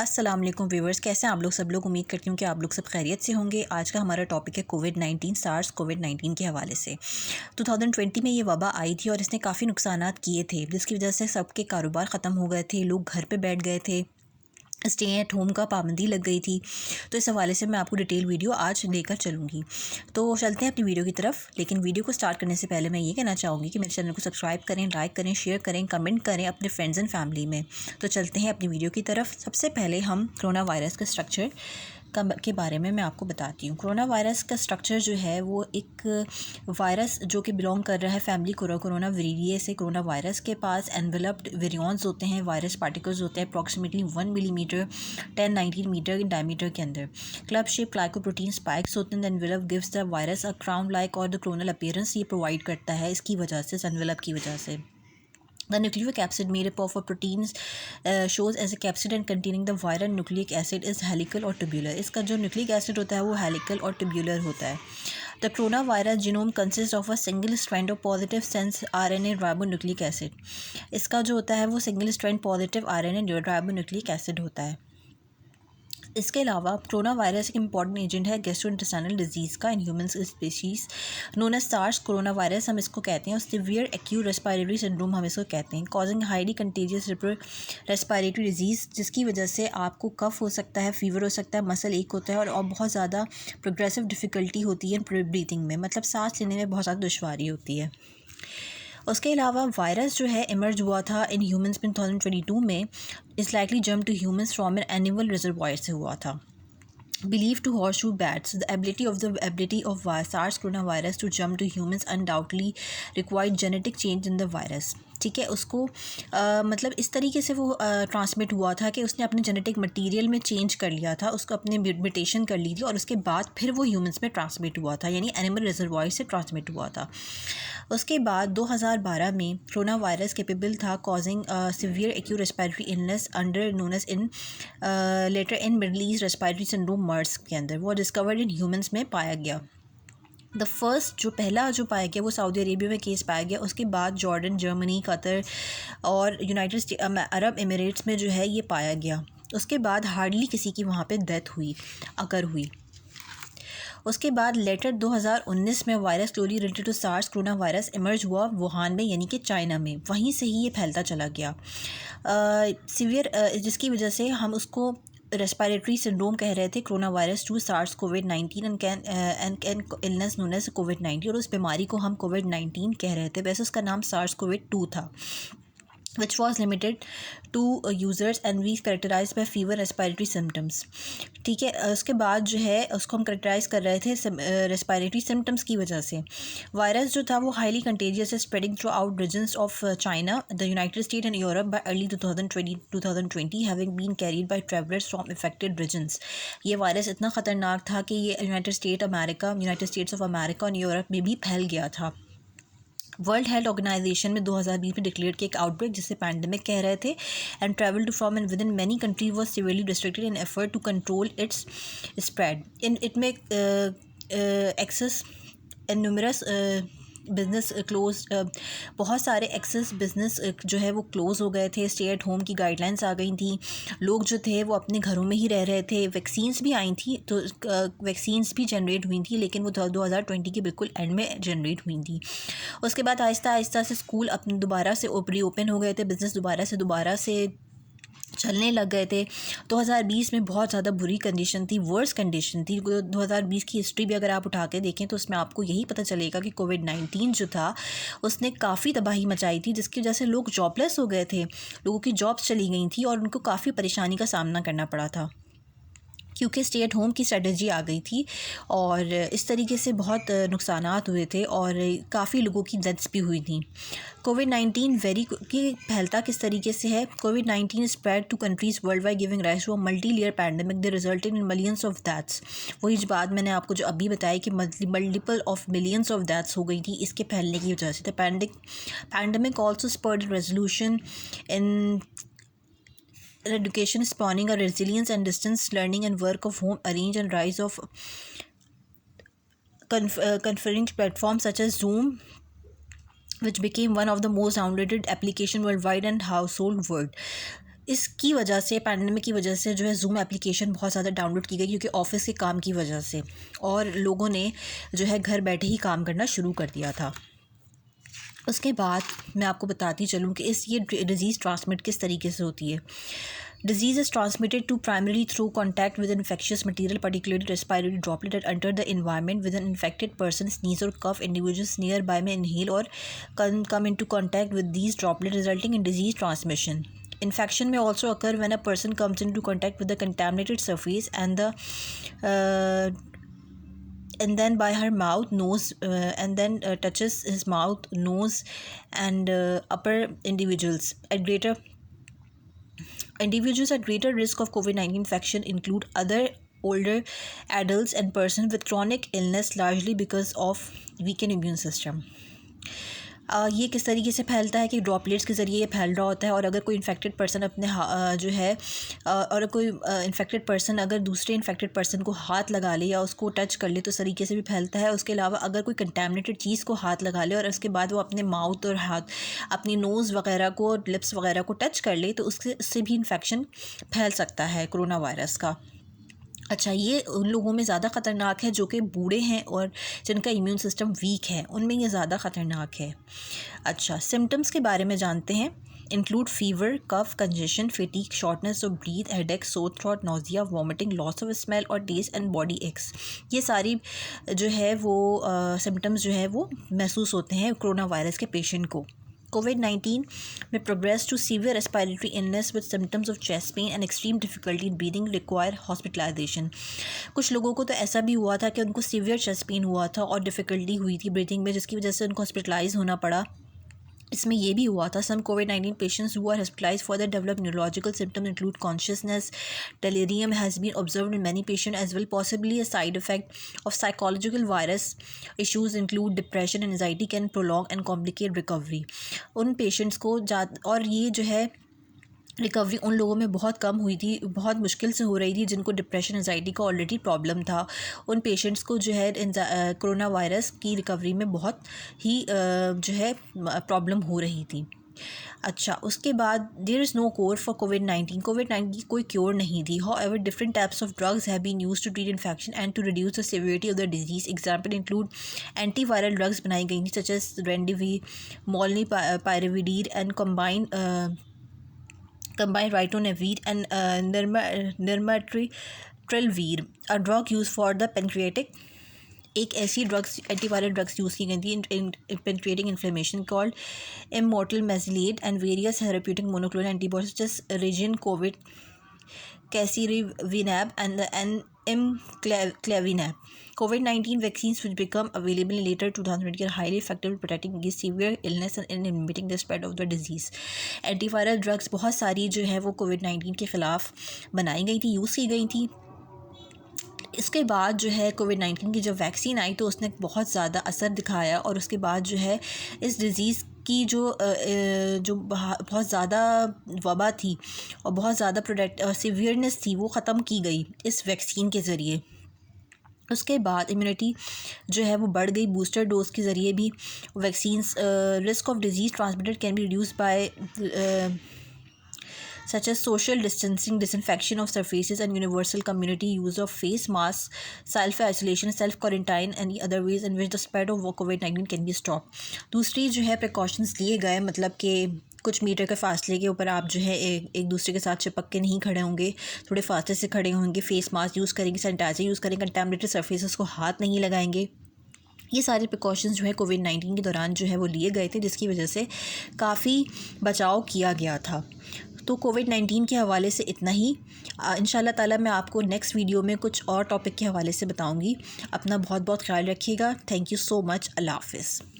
अस्सलाम वालेकुम व्यूवर्स, कैसे हैं आप लोग? सब लोग उम्मीद करती हूँ कि आप लोग सब खैरियत से होंगे। आज का हमारा टॉपिक है कोविड-19, सार्स कोविड-19 के हवाले से। 2020 में ये वबा आई थी और इसने काफ़ी नुकसानात किए थे, जिसकी वजह से सबके कारोबार ख़त्म हो गए थे, लोग घर पे बैठ गए थे, स्टे एट होम का पाबंदी लग गई थी। तो इस हवाले से मैं आपको डिटेल वीडियो आज लेकर चलूँगी। तो चलते हैं अपनी वीडियो की तरफ। लेकिन वीडियो को स्टार्ट करने से पहले मैं ये कहना चाहूँगी कि मेरे चैनल को सब्सक्राइब करें, लाइक करें, शेयर करें, कमेंट करें अपने फ्रेंड्स एंड फैमिली में। तो चलते हैं अपनी वीडियो की तरफ। सबसे पहले हम कोरोना वायरस का स्ट्रक्चर के बारे में मैं आपको बताती हूँ। कोरोना वायरस का स्ट्रक्चर जो है वो एक वायरस जो कि बिलोंग कर रहा है फैमिली कोरोना विरिडिए से। कोरोना वायरस के पास एनवेलप्ड विरियॉन्स होते हैं, वायरस पार्टिकल्स होते हैं approximately 1 millimetre 10-19 metre in diameter के अंदर। क्लब शेप ग्लाइकोप्रोटीन स्पाइक्स होते हैं। The envelope gives the virus a crown like और द कोरोनल अपीयरेंस ये प्रोवाइड करता है इसकी वजह से, इस एनवेलप की वजह से। The nucleic acid made up of proteins shows as a capsid and containing the viral nucleic acid is helical or tubular. इसका जो nucleic acid होता है वो helical और tubular होता है। The coronavirus genome consists of a single strand of positive sense RNA ribonucleic acid. इसका जो होता है वो single strand positive RNA ribonucleic acid होता है। इसके अलावा कोरोना वायरस एक इंपॉर्टेंट एजेंट है गैस्ट्रोइंटेस्टाइनल डिजीज़ का in humans species known as SARS corona virus हम इसको कहते हैं, और सिवियर एक्यूट रेस्पिरेटरी सिंड्रोम हम इसको कहते हैं, causing highly contagious respiratory disease, जिसकी वजह से आपको कफ हो सकता है, फीवर हो सकता है, मसल एक होता है और बहुत ज़्यादा प्रोग्रेसिव डिफ़िकल्टी होती है ब्रीथिंग में, मतलब सांस लेने में बहुत ज़्यादा दुश्वारी होती है। उसके अलावा वायरस जो है इमर्ज हुआ था इन ह्यूमंस में 2022 में, is likely jump to humans from an animal reservoir से हुआ था। Believed to horseshoe bats, the ability of SARS coronavirus to jump to humans undoubtedly required genetic change in the virus. ठीक है, उसको मतलब इस तरीके से वो ट्रांसमिट हुआ था कि उसने अपने जेनेटिक मटेरियल में चेंज कर लिया था, उसको अपने म्यूटेशन कर ली थी और उसके बाद फिर वो ह्यूमंस में ट्रांसमिट हुआ था, यानी एनिमल रिजर्वायर से ट्रांसमिट हुआ था। उसके बाद 2012 में कोरोना वायरस केपेबल था causing severe acute respiratory illness under known as in later in Middle East respiratory syndrome MERS के अंदर वो डिस्कवर्ड इन ह्यूमंस में पाया गया। द फर्स्ट जो पहला जो पाया गया वो सऊदी अरेबिया में केस पाया गया। उसके बाद जॉर्डन, जर्मनी, कतर और यूनाइटेड अरब एमिरेट्स में जो है ये पाया गया। उसके बाद हार्डली किसी की वहाँ पे डेथ हुई अगर हुई। उसके बाद लेटर 2019 में virus closely related to SARS corona virus emerge हुआ वुहान में, यानी कि चाइना में, वहीं से ही ये फैलता चला गया सीवियर जिसकी वजह से हम उसको रेस्पिरेटरी सिंड्रोम कह रहे थे, कोरोना वायरस 2 सार्स कोविड-19 एंड इलनेस नोन एज कोविड-19, और उस बीमारी को हम कोविड-19 कह रहे थे। वैसे उसका नाम सार्स कोविड-2 था, which was limited to users and we characterized by fever respiratory symptoms. ठीक है, उसके बाद जो है उसको हम करेक्टराइज कर रहे थे रेस्पिरेटरी सिम्टम्स की वजह से। वायरस जो था वो हाईली कंटेजियस है, spreading throughout regions of China, the United State and Europe by early 2020 having been carried by travellers from affected regions. ये वायरस इतना ख़तरनाक था कि ये यूनाइटेड स्टेट्स ऑफ अमेरिका और यूरोप में भी फैल गया था। वर्ल्ड हेल्थ ऑर्गेनाइजेशन में 2020 में डिक्लेयर किया एक आउटब्रेक जिसे पैंडेमिक कह रहे थे, and travel to from and within many country was severely restricted in effort to control its spread in it में access and numerous business close, बहुत सारे एक्सेस बिजनेस जो है वो क्लोज़ हो गए थे, स्टे एट होम की गाइडलाइंस आ गई थी, लोग जो थे वो अपने घरों में ही रह रहे थे, वैक्सीन्स भी आई थी, तो वैक्सीन्स भी जनरेट हुई थी, लेकिन वो 2020 के बिल्कुल एंड में जनरेट हुई थी। उसके बाद आहिस्ता आहिस्ता से स्कूल अपने दोबारा से ओपन हो गए थे, बिज़नेस दोबारा से चलने लग गए थे। 2020 में बहुत ज़्यादा बुरी कंडीशन थी, वर्स्ट कंडीशन थी। 2020 की हिस्ट्री भी अगर आप उठा के देखें तो उसमें आपको यही पता चलेगा कि कोविड-19 जो था उसने काफ़ी तबाही मचाई थी, जिसकी वजह से लोग जॉबलेस हो गए थे, लोगों की जॉब्स चली गई थी और उनको काफ़ी परेशानी का सामना करना पड़ा था, क्योंकि स्टे एट होम की स्ट्रेटजी आ गई थी और इस तरीके से बहुत नुकसानात हुए थे और काफ़ी लोगों की डेथ्स भी हुई थी। कोविड-19 फैलता किस तरीके से है? कोविड-19 spread to countries worldwide giving rise to a multi layer pandemic the resulted in millions of deaths. वही जो बात मैंने आपको जो अभी बताई कि multiple of millions of deaths हो गई थी इसके फैलने की वजह से। The pandemic also spurred resolution in education, spawning a resilience and distance learning and work of home arrange and rise of conferring platforms such as Zoom, which became one of the most downloaded application worldwide and household word. इसकी वजह से, pandemic की वजह से जो है zoom application बहुत ज़्यादा डाउनलोड की गई, क्योंकि ऑफिस के काम की वजह से, और लोगों ने जो है घर बैठे ही काम करना शुरू कर दिया था। उसके बाद मैं आपको बताती चलूँ कि ये डिज़ीज़ ट्रांसमिट किस तरीके से होती है। Disease is transmitted to primarily through contact with infectious material, particularly respiratory droplet that enter the environment with an infected person, sneeze or cough. Individuals nearby may inhale or come into contact with these droplets, resulting in disease transmission. Infection may also occur when a person comes into contact with the contaminated surface and then by her mouth, nose, and then touches his mouth, nose, and upper individuals at greater risk of COVID-19 infection include other older adults and persons with chronic illness, largely because of weakened immune system. ये किस तरीके से फैलता है कि droplets के ज़रिए ये फैल रहा होता है, और अगर कोई इन्फेक्टेड पर्सन अपने जो है और कोई इन्फेक्टेड पर्सन अगर दूसरे इन्फेक्टेड पर्सन को हाथ लगा ले या उसको टच कर ले तो इस तरीके से भी फैलता है। उसके अलावा अगर कोई कंटेमिनेटेड चीज़ को हाथ लगा ले और उसके बाद वो अपने माउथ और हाथ, अपनी नोज़ वगैरह को, लिप्स वगैरह को टच कर ले तो उससे भी इन्फेक्शन फैल सकता है कोरोना वायरस का। अच्छा, ये उन लोगों में ज़्यादा ख़तरनाक है जो कि बूढ़े हैं और जिनका इम्यून सिस्टम वीक है, उनमें ये ज़्यादा ख़तरनाक है। अच्छा, सिम्टम्स के बारे में जानते हैं। Include fever, cough, congestion, fatigue, shortness of breath, headache, sore throat, nausea, vomiting, loss of smell और टेस्ट एंड बॉडी एक्स। ये सारी जो है वो सिम्टम्स जो है वो महसूस होते हैं कोरोना वायरस के पेशेंट को। COVID-19 may progress to severe respiratory illness with symptoms of chest pain and extreme difficulty in breathing, require hospitalization. कुछ लोगों को तो ऐसा भी हुआ था कि उनको सीवियर चेस्ट पेन हुआ था और डिफ़िकल्टी हुई थी ब्रीथिंग में, जिसकी वजह से उनको हॉस्पिटलाइज होना पड़ा। इसमें ये भी हुआ था, सम COVID-19 patients who are hospitalized for their developed neurological symptoms include consciousness, delirium has been observed in many patients as well. Possibly a side effect of psychological virus issues include depression and anxiety can prolong and complicate recovery. उन patients को और ये जो है recovery उन लोगों में बहुत कम हुई थी, बहुत मुश्किल से हो रही थी जिनको डिप्रेशन, एंजाइटी का ऑलरेडी प्रॉब्लम था। उन पेशेंट्स को जो है कोरोना वायरस की रिकवरी में बहुत ही जो है प्रॉब्लम हो रही थी। अच्छा, उसके बाद there is no cure for COVID-19। COVID-19 की कोई क्योर नहीं थी। However different types of drugs have been used to treat infection and to reduce the severity of the disease. Example include antiviral drugs बनाई गई थी such as remdesivir, molnupiravir and combined ritonavir and nirmatrelvir, a drug used for the pancreatic। एक ऐसी drugs, antiviral drugs use की गई थी in pancreatic inflammation called इमोर्टल मेजिलेट and various therapeutic monoclonal antibodies such as REGEN, COVID, casirivimab and imclavinab. COVID-19 vaccines which become available in later 2020 are highly effective in protecting against severe illness and inhibiting the spread of the disease. Antiviral drugs बहुत सारी जो है वो COVID-19 के ख़िलाफ़ बनाई गई थी, यूज़ की गई थी। इसके बाद जो है COVID-19 की जब वैक्सीन आई तो उसने बहुत ज़्यादा असर दिखाया, और उसके बाद जो है इस डिज़ीज़ की जो बहुत ज़्यादा वबा थी और बहुत ज़्यादा सीवियरनेस थी वो ख़त्म की गई इस वैक्सीन के ज़रिए। उसके बाद इम्यूनिटी जो है वो बढ़ गई बूस्टर डोज के ज़रिए भी। Vaccines risk of disease transmitted can be reduced by such as social distancing, disinfection of surfaces and universal community use of face masks, self-isolation, self-quarantine and other ways in which the spread of COVID-19 can be stopped. दूसरी जो है precautions लिए गए, मतलब कि कुछ metre के फासले के ऊपर आप जो है एक दूसरे के साथ चिपक के नहीं खड़े होंगे, थोड़े फासले से खड़े होंगे, फेस मास्क यूज़ करेंगे, सैनिटाइजर यूज़ करेंगे, कंटामिनेटेड सर्फेसेस को हाथ नहीं लगाएंगे। ये सारे प्रिकॉशंस जो है COVID-19 के दौरान जो है वो लिए गए थे, जिसकी वजह से काफ़ी बचाव किया गया था। तो COVID-19 के हवाले से इतना ही। इंशाल्लाह ताला मैं आपको नेक्स्ट वीडियो में कुछ और टॉपिक के हवाले से बताऊंगी। अपना बहुत बहुत ख्याल रखिएगा। Thank you so much. अल्लाह हाफ़िज़।